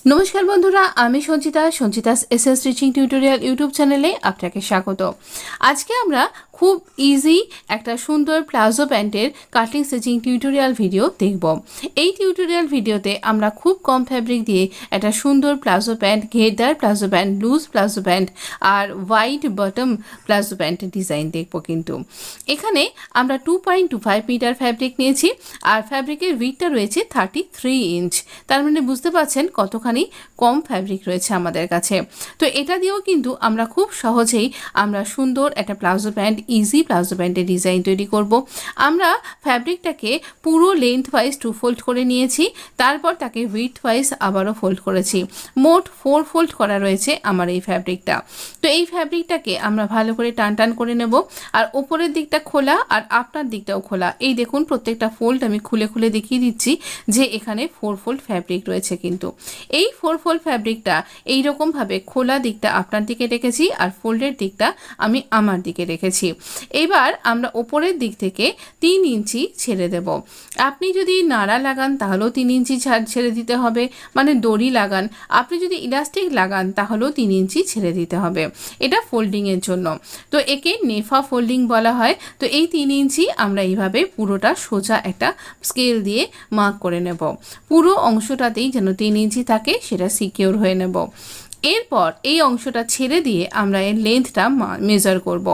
নমস্কার বন্ধুরা, আমি Sanchita's SS stitching tutorial YouTube চ্যানেলে আপনাকে স্বাগত। আজকে আমরা খুব ইজি একটা সুন্দর প্লাজো প্যান্টের কাটিং স্টিচিং টিউটোরিয়াল ভিডিও দেখব। এই টিউটোরিয়াল ভিডিওতে আমরা খুব কম ফ্যাব্রিক দিয়ে একটা সুন্দর প্লাজো প্যান্ট, ঘেরদার palazzo pant, loose palazzo pant আর হোয়াইট বটম প্লাজো প্যান্টের ডিজাইন দেখব। কিন্তু এখানে আমরা 2.25 মিটার ফ্যাব্রিক নিয়েছি আর ফ্যাব্রিকের উইডথটা রয়েছে 33 ইঞ্চ। তার মানে বুঝতে পারছেন কতখানি কম ফ্যাব্রিক রয়েছে আমাদের কাছে। তো এটা দিয়েও কিন্তু আমরা খুব সহজেই আমরা সুন্দর একটা প্লাজো প্যান্ট, ইজি প্লাজো প্যান্টের ডিজাইন তৈরি করব। আমরা ফ্যাব্রিকটাকে পুরো লেন্থ ওয়াইজ 2 ফোল্ড করে নিয়েছি, তারপর তাকে উইডথ ওয়াইজ আবারও ফোল্ড করেছি। মোট 4 ফোল্ড করা রয়েছে আমার এই ফ্যাব্রিকটা। তো এই ফ্যাব্রিকটাকে আমরা ভালো করে টান করে নেব। আর উপরের দিকটা খোলা আর আপনার দিকটাও খোলা। এই দেখুন প্রত্যেকটা ফোল্ড আমি খুলে খুলে দেখিয়ে দিচ্ছি যে এখানে 4 ফোল্ড ফ্যাব্রিক রয়েছে। কিন্তু এই 4 ফোল্ড ফ্যাব্রিকটা এইরকমভাবে খোলা দিকটা আপনার দিকে রেখেছি আর ফোল্ডের দিকটা আমি আমার দিকে রেখেছি। এবার আমরা ওপরের দিক থেকে 3 ইঞ্চি ছেড়ে দেব। আপনি যদি নাড়া লাগান তাহলেও 3 ইঞ্চি ছেড়ে দিতে হবে, মানে দড়ি লাগান। আপনি যদি ইলাস্টিক লাগান তাহলেও 3 ইঞ্চি ছেড়ে দিতে হবে। এটা ফোল্ডিংয়ের জন্য। তো একে নেফা ফোল্ডিং বলা হয়। তো এই 3 ইঞ্চি আমরা এইভাবে পুরোটা সোজা একটা স্কেল দিয়ে মার্ক করে নেব। পুরো অংশটাতেই যেন 3 ইঞ্চি থাকে সেটা সিকিউর হয়ে নেব। এরপর এই অংশটা ছেড়ে দিয়ে আমরা এর লেন্থটা মেজার করব।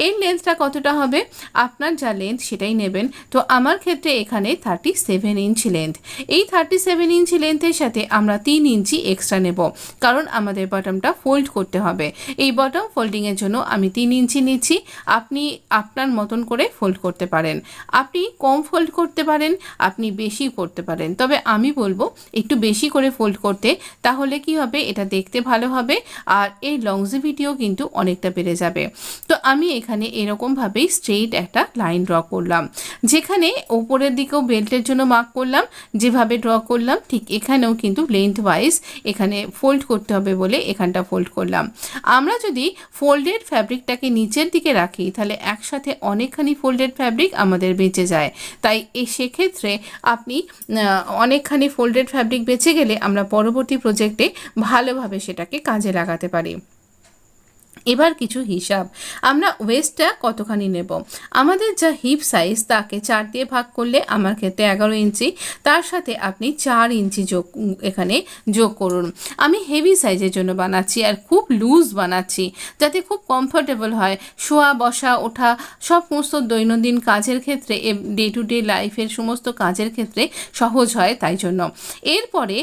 এর লেন্থটা কতটা হবে, আপনার যা লেন্থ সেটাই নেবেন। তো আমার ক্ষেত্রে এখানে 37 ইঞ্চ লেন্থ। এই 37 ইঞ্চি লেন্থের সাথে আমরা 3 ইঞ্চি এক্সট্রা নেব, কারণ আমাদের বটমটা ফোল্ড করতে হবে। এই বটম ফোল্ডিংয়ের জন্য আমি 3 ইঞ্চি নিচ্ছি। আপনি আপনার মতন করে ফোল্ড করতে পারেন। আপনি কম ফোল্ড করতে পারেন, আপনি বেশি করতে পারেন। তবে আমি বলবো একটু বেশি করে ফোল্ড করতে, তাহলে কি হবে, এটা দেখতে ভালো হবে আর এই লংজিভিটিও কিন্তু অনেকটা বেড়ে যাবে। তো আমি এখানে এরকমভাবেই স্ট্রেইট একটা লাইন ড্র করলাম। যেখানে ওপরের দিকেও বেল্টের জন্য মার্ক করলাম, যেভাবে ড্র করলাম ঠিক এখানেও কিন্তু লেন্থ ওয়াইজ এখানে ফোল্ড করতে হবে বলে এখানটা ফোল্ড করলাম। আমরা যদি ফোল্ডেড ফ্যাব্রিকটাকে নিচের দিকে রাখি তাহলে একসাথে অনেকখানি ফোল্ডেড ফ্যাব্রিক আমাদের বেঁচে যায়। তাই সেক্ষেত্রে আপনি অনেকখানি ফোল্ডেড ফ্যাব্রিক বেঁচে গেলে আমরা পরবর্তী প্রজেক্টে ভালোভাবে সেটাকে কাজে লাগাতে পারি। এবার কিছু হিসাব, আমরা ওয়েস্টটা কতখানি নেব। আমাদের যা হিপ সাইজ তাকে 4 দিয়ে ভাগ করলে আমার ক্ষেত্রে 11 ইঞ্চি। তার সাথে আপনি 4 ইঞ্চি এখানে যোগ করুন। আমি হেভি সাইজের জন্য বানাচ্ছি আর খুব লুজ বানাচ্ছি, যাতে খুব কমফোর্টেবল হয়, শোয়া বসা ওঠা সমস্ত দৈনন্দিন কাজের ক্ষেত্রে, ডে টু ডে লাইফের সমস্ত কাজের ক্ষেত্রে সহজ হয়। তাই জন্য এরপরে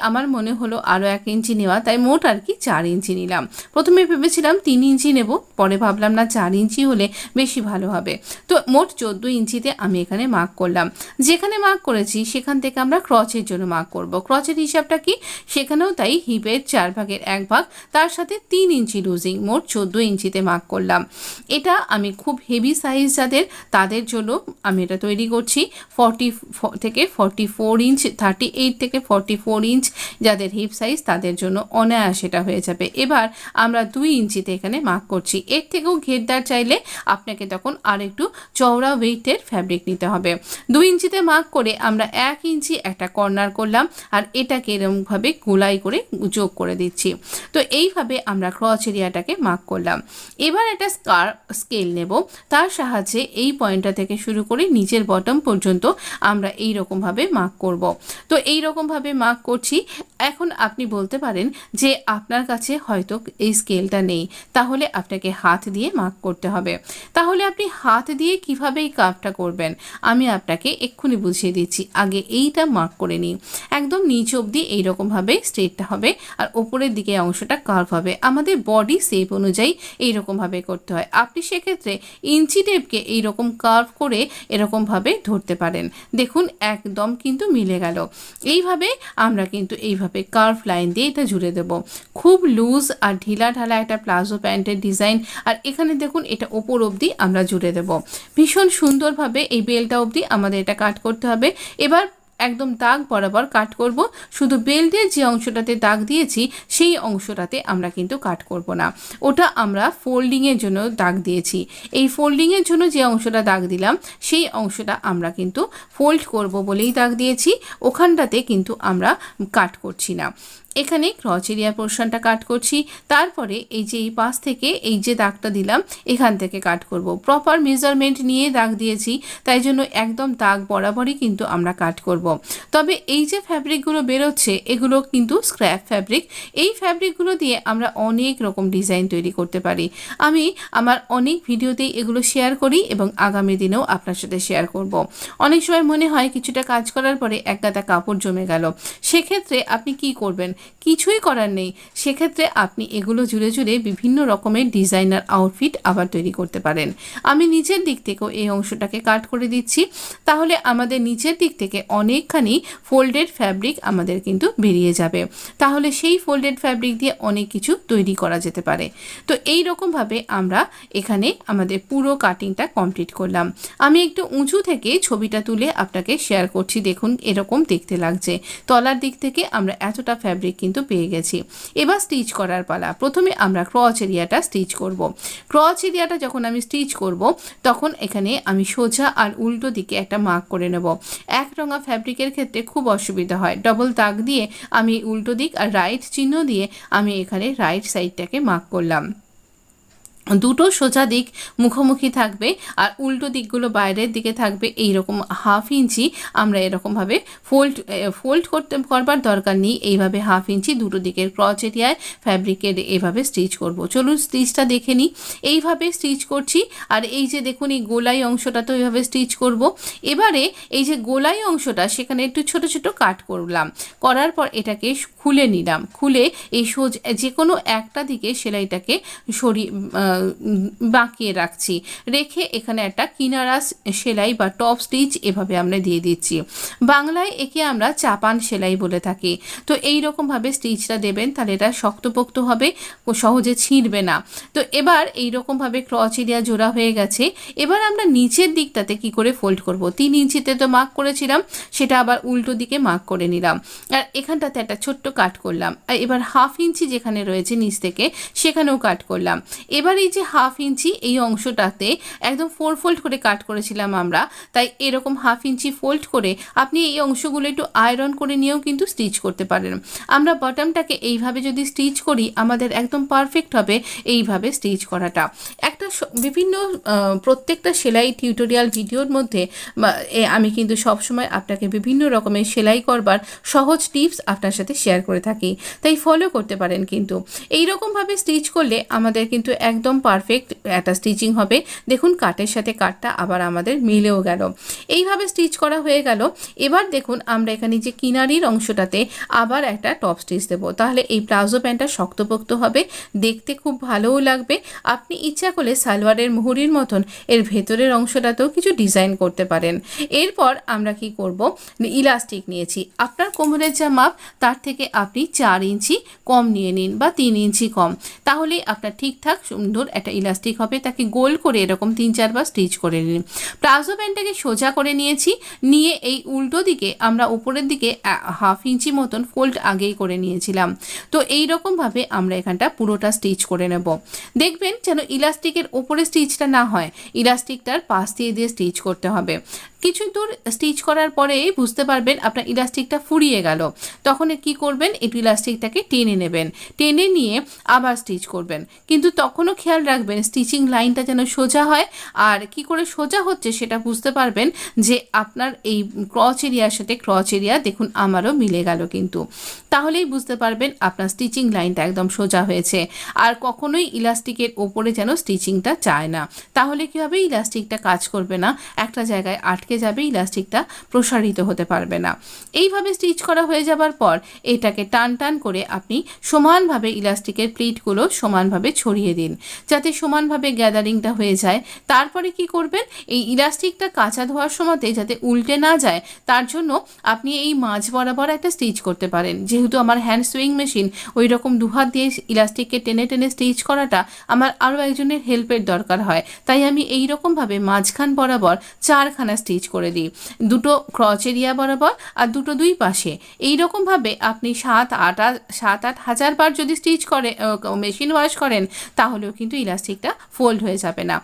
আমার মনে হলো আরও 1 ইঞ্চি নেওয়া, তাই মোট আর কি 4 ইঞ্চি নিলাম। প্রথমে ভেবেছিলাম 3 ইঞ্চি নেব, পরে ভাবলাম না 4 ইঞ্চি হলে বেশি ভালো হবে। তো মোট 14 ইঞ্চিতে আমি এখানে মার্ক করলাম। যেখানে মার্ক করেছি সেখান থেকে আমরা ক্রচের জন্য মার্ক করব। ক্রচের হিসাবটা কি, সেখানেও তাই হিপের 4 ভাগের 1 ভাগ, তার সাথে 3 ইঞ্চি লুজিং, মোট 14 ইঞ্চিতে মার্ক করলাম। এটা আমি খুব হেভি সাইজ যাদের তাদের জন্য আমি এটা তৈরি করছি। 40 থেকে 44 ইঞ্চ, 38 থেকে 44 ইঞ্চ যাদের হিপ সাইজ তাদের জন্য অনায়াসে এটা হয়ে যাবে। এবার আমরা 2 ইঞ্চিতে এখানে মার্ক করছি। এর থেকেও ঘেরদার চাইলে আপনাকে তখন আর একটু চওড়া ওয়েটের ফ্যাব্রিক নিতে হবে। 2 ইঞ্চিতে মার্ক করে আমরা 1 ইঞ্চি একটা কর্নার করলাম আর এটাকে এরকমভাবে গোলাই করে যোগ করে দিচ্ছি। তো এইভাবে আমরা ক্রচ এরিয়াটাকে মার্ক করলাম। এবার একটা স্কেল নেব, তার সাহায্যে এই পয়েন্টটা থেকে শুরু করে নিচের বটম পর্যন্ত আমরা এই রকমভাবে মার্ক করব। তো এই রকমভাবে মার্ক করছি। এখন আপনি বলতে পারেন যে আপনার কাছে হয়তো এই স্কেলটা নেই, তাহলে আপনাকে হাত দিয়ে মার্ক করতে হবে। তাহলে আপনি হাত দিয়ে কিভাবে এই কার্ভটা করবেন আমি আপনাকে এক্ষুনি বুঝিয়ে দিচ্ছি। আগে এইটা মার্ক করে নিই। একদম নিচ অবধি এইরকমভাবে স্ট্রেটটা হবে আর ওপরের দিকে অংশটা কার্ভ হবে। আমাদের বডি শেপ অনুযায়ী এইরকমভাবে করতে হয়। আপনি সেক্ষেত্রে ইঞ্চি টেপকে এইরকম কার্ভ করে এরকমভাবে ধরতে পারেন। দেখুন একদম কিন্তু মিলে গেল। এইভাবে আমরা কিন্তু এইভাবে কার্ভ লাইন দিয়ে এটা জুড়ে দেব। খুব লুজ আর ঢিলা ঢালা একটা প্লাজো প্যান্টের ডিজাইন। আর এখানে দেখুন এটা ওপর অবধি আমরা জুড়ে দেব। ভীষণ সুন্দরভাবে এই বেলটা অবধি আমাদের এটা কাট করতে হবে। এবার একদম দাগ বরাবর কাট করব। শুধু বেল্টের যে অংশটাতে দাগ দিয়েছি সেই অংশটাতে আমরা কিন্তু কাট করব না, ওটা আমরা ফোল্ডিংয়ের জন্য দাগ দিয়েছি। এই ফোল্ডিংয়ের জন্য যে অংশটা দাগ দিলাম সেই অংশটা আমরা কিন্তু ফোল্ড করব বলেই দাগ দিয়েছি, ওখানটাতে কিন্তু আমরা কাট করছি না। এখানে ক্রচ এরিয়ার পোর্শনটা কাট করছি, তারপরে এই যে এই পাশ থেকে এই যে দাগটা দিলাম এখান থেকে কাট করব। প্রপার মেজারমেন্ট নিয়ে দাগ দিয়েছি, তাই জন্য একদম দাগ বরাবরই কিন্তু আমরা কাট করব। তবে এই যে ফ্যাব্রিকগুলো বেরোচ্ছে এগুলো কিন্তু স্ক্র্যাপ ফ্যাব্রিক। এই ফ্যাব্রিকগুলো দিয়ে আমরা অনেক রকম ডিজাইন তৈরি করতে পারি। আমি আমার অনেক ভিডিওতেই এগুলো শেয়ার করি এবং আগামী দিনেও আপনার সাথে শেয়ার করব। অনেক সময় মনে হয় কিছুটা কাজ করার পরে এক গাদা কাপড় জমে গেল, সেক্ষেত্রে আপনি কি করবেন? কিছুই করার নেই। সেক্ষেত্রে আপনি এগুলো জুড়ে জুড়ে বিভিন্ন রকমের ডিজাইনার আউটফিট আবার তৈরি করতে পারেন। আমি নিচের দিক থেকেও এই অংশটাকে কাট করে দিচ্ছি, তাহলে আমাদের নিচের দিক থেকে অনেকখানি ফোল্ডেড ফ্যাব্রিক আমাদের কিন্তু বেরিয়ে যাবে। তাহলে সেই ফোল্ডেড ফ্যাব্রিক দিয়ে অনেক কিছু তৈরি করা যেতে পারে। তো এই রকমভাবে আমরা এখানে আমাদের পুরো কাটিংটা কমপ্লিট করলাম। আমি একটু উঁচু থেকে ছবিটা তুলে আপনাকে শেয়ার করছি, দেখুন এরকম দেখতে লাগছে। তলার দিক থেকে আমরা এতটা ফ্যাব্রিক কিন্তু পেয়ে গেছি। এবার স্টিচ করার পালা। প্রথমে আমরা ক্রচ এরিয়াটা স্টিচ করব। ক্রচ এরিয়াটা যখন আমি স্টিচ করব তখন এখানে আমি সোজা আর উল্টো দিকে একটা মার্ক করে নেব। এক রঙা ফ্যাব্রিকের ক্ষেত্রে খুব অসুবিধা হয়, ডবল দাগ দিয়ে আমি উল্টো দিক আর রাইট চিহ্ন দিয়ে আমি এখানে রাইট সাইডটাকে মার্ক করলাম। দুটো সোজা দিক মুখোমুখি থাকবে আর উল্টো দিকগুলো বাইরের দিকে থাকবে। এই রকম 1/2 ইঞ্চি আমরা এরকমভাবে ফোল্ড করবার দরকার নেই। এইভাবে 1/2 ইঞ্চি দুটো দিকের ক্রচ এরিয়ায় ফ্যাব্রিকের এভাবে স্টিচ করব। চলুন স্টিচটা দেখে নিই। এইভাবে স্টিচ করছি, আর এই যে দেখুন এই গোলাই অংশটা তো এইভাবে স্টিচ করব। এবারে এই যে গোলাই অংশটা সেখানে একটু ছোট ছোট কাট করলাম, করার পর এটাকে খুলে নিলাম। খুলে এই যে কোনো একটা দিকে সেলাইটাকে সরিয়ে বাঁকিয়ে রাখছি, রেখে এখানে একটা কিনারা সেলাই বা টপ স্টিচ এভাবে আমরা দিয়ে দিচ্ছি। বাংলায় একে আমরা চাপান সেলাই বলে থাকি। তো এই রকমভাবে স্টিচটা দেবেন, তাহলে এটা শক্তপোক্ত হবে, সহজে ছিঁড়বে না। তো এবার এই রকমভাবে ক্রচ এরিয়া জোড়া হয়ে গেছে। এবার আমরা নিচের দিকটাতে কি করে ফোল্ড করব? 3 ইঞ্চিতে তো মার্ক করেছিলাম, সেটা আবার উল্টো দিকে মার্ক করে নিলাম, আর এখানটাতে একটা ছোট্ট কাট করলাম। আর এবার 1/2 ইঞ্চি যেখানে রয়েছে নিচ থেকে সেখানেও কাট করলাম। এবার এই যে 1/2 ইঞ্চি এই অংশটাতে একদম 4 ফোল্ড করে কাট করেছিলাম আমরা, তাই এরকম 1/2 ইঞ্চি ফোল্ড করে আপনি এই অংশগুলো একটু আয়রন করে নিয়েও কিন্তু স্টিচ করতে পারেন। আমরা বটমটাকে এইভাবে যদি স্টিচ করি আমাদের একদম পারফেক্ট হবে এইভাবে স্টিচ করাটা। একটা বিভিন্ন প্রত্যেকটা সেলাই টিউটোরিয়াল ভিডিওর মধ্যে আমি কিন্তু সবসময় আপনাকে বিভিন্ন রকমের সেলাই করবার সহজ টিপস আপনার সাথে শেয়ার করে থাকি, তাই ফলো করতে পারেন। কিন্তু এই রকমভাবে স্টিচ করলে আমাদের কিন্তু একদম পারফেক্ট একটা স্টিচিং হবে। দেখুন কাটের সাথে কাটটা আবার আমাদের মিলেও গেল। এইভাবে স্টিচ করা হয়ে গেল। এবার দেখুন আমরা এখানে যে কিনারির অংশটাতে আবার একটা টপ স্টিচ দেবো, তাহলে এই প্লাজো প্যান্টটা শক্তপোক্ত হবে, দেখতে খুব ভালোও লাগবে। আপনি ইচ্ছা করলে সালোয়ারের মুহুরির মতন এর ভেতরের অংশটাতেও কিছু ডিজাইন করতে পারেন। এরপর আমরা কি করব, ইলাস্টিক নিয়েছি। আপনার কোমরের যা মাপ তার থেকে আপনি 4 ইঞ্চি কম নিয়ে নিন বা 3 ইঞ্চি কম, তাহলে আপনার ঠিকঠাক সুন্দর একটা ইলাস্টিক হবে। তাকে গোল করে এরকম 3-4 বার স্টিচ করে নিন। প্লাজো প্যান্টটাকে সোজা করে নিয়েছি, নিয়ে এই উল্টো দিকে আমরা উপরের দিকে 1/2 ইঞ্চি মতন ফোল্ড আগেই করে নিয়েছিলাম। তো এই রকমভাবে আমরা এখানটা পুরোটা স্টিচ করে নেব। দেখবেন যেন ইলাস্টিকের ওপরে স্টিচটা না হয়, ইলাস্টিকটার পাশ দিয়ে দিয়ে স্টিচ করতে হবে। কিছু দূর স্টিচ করার পরে বুঝতে পারবেন আপনার ইলাস্টিকটা ফুরিয়ে গেল, তখন কি করবেন, একটু ইলাস্টিকটাকে টেনে নেবেন, টেনে নিয়ে আবার স্টিচ করবেন। কিন্তু তখনও খেয়াল রাখবেন স্টিচিং লাইনটা যেন সোজা হয়। আর কি করে সোজা হচ্ছে সেটা বুঝতে পারবেন যে আপনার এই ক্রচ এরিয়ার সাথে ক্রচ এরিয়া দেখুন আমারও মিলে গেল, কিন্তু তাহলেই বুঝতে পারবেন আপনার স্টিচিং লাইনটা একদম সোজা হয়েছে। আর কখনোই ইলাস্টিকের ওপরে যেন স্টিচিংটা যায় না, তাহলে কি হবে, ইলাস্টিকটা কাজ করবে না, একটা জায়গায় আটকে যাবে, ইলাস্টিকটা প্রসারিত হতে পারবে না। এইভাবে স্টিচ করা হয়ে যাবার পর এটাকে টান টান করে আপনি সমানভাবে ইলাস্টিকের প্লিটগুলো সমানভাবে ছড়িয়ে দিন, যাতে সমানভাবে গ্যাদারিংটা হয়ে যায়। তারপরে কি করবেন, এই ইলাস্টিকটা কাঁচা ধোয়ার সময়তে যাতে উল্টে না যায় তার জন্য আপনি এই মাঝ বরাবর একটা স্টিচ করতে পারেন। যেহেতু আমার হ্যান্ড সুইং মেশিন, ওই রকম দুহাত দিয়ে ইলাস্টিককে টেনে টেনে স্টিচ করাটা আমার আরও একজনের হেল্পের দরকার হয়, তাই আমি এই রকমভাবে মাঝখান বরাবর 4খানা স্টিচ করে দিই, দুটো ক্রচ এরিয়া বরাবর আর দুই পাশে। এই রকমভাবে আপনি 7-8 হাজার বার যদি স্টিচ করে মেশিন ওয়াশ করেন তাহলেও কিন্তু ইলাস্টিকটা ফোল্ড হয়ে যাবে না।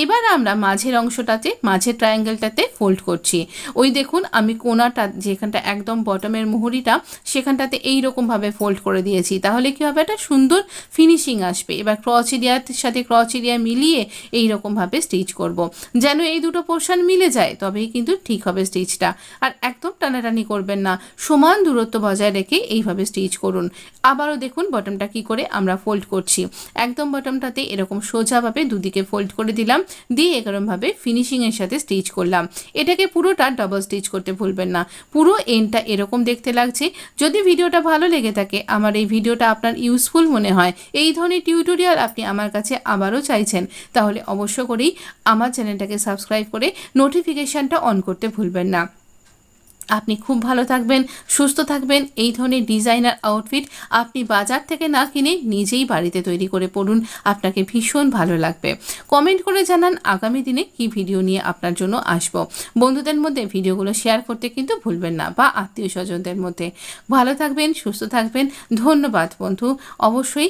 এবার আমরা মাঝের অংশটাতে, মাঝের ট্রায়াঙ্গেলটাতে ফোল্ড করছি। ওই দেখুন আমি কোনাটা যেখানটা একদম বটমের মুহুরিটা সেখানটাতে এই রকমভাবে ফোল্ড করে দিয়েছি, তাহলে কী হবে, একটা সুন্দর ফিনিশিং আসবে। এবার ক্রচ এরিয়ার সাথে ক্রচ এরিয়া মিলিয়ে এই রকমভাবে স্টিচ করব, যেন এই দুটো পোর্শন মিলে যায়, তবেই কিন্তু ঠিক হবে স্টিচটা। আর একদম টানাটানি করবেন না, সমান দূরত্ব বজায় রেখে এইভাবে স্টিচ করুন। আবারও দেখুন বটমটা কি করে আমরা ফোল্ড করছি, একদম বটমটাতে এরকম সোজাভাবে দুদিকে ফোল্ড করে দিলাম, দিয়ে এরকমভাবে ফিনিশিংয়ের সাথে স্টিচ করলাম। এটাকে পুরোটা ডাবল স্টিচ করতে ভুলবেন না, পুরো এন্ডটা এরকম দেখতে লাগছে। যদি ভিডিওটা ভালো লেগে থাকে, আমার এই ভিডিওটা আপনার ইউজফুল মনে হয়, এই ধরনের টিউটোরিয়াল আপনি আমার কাছে আবারও চাইছেন, তাহলে অবশ্য করেই আমার চ্যানেলটাকে সাবস্ক্রাইব করে নোটিফিকেশানটা অন করতে ভুলবেন না। আপনি খুব ভালো থাকবেন, সুস্থ থাকবেন। এই ধরনের ডিজাইনার আউটফিট আপনি বাজার থেকে না কিনে নিজেই বাড়িতে তৈরি করে পড়ুন, আপনাকে ভীষণ ভালো লাগবে। কমেন্ট করে জানান আগামী দিনে কি ভিডিও নিয়ে আপনার জন্য আসব। বন্ধুদের মধ্যে ভিডিওগুলো শেয়ার করতে কিন্তু ভুলবেন না, বা আত্মীয় স্বজনদের মধ্যে। ভালো থাকবেন, সুস্থ থাকবেন। ধন্যবাদ বন্ধু। অবশ্যই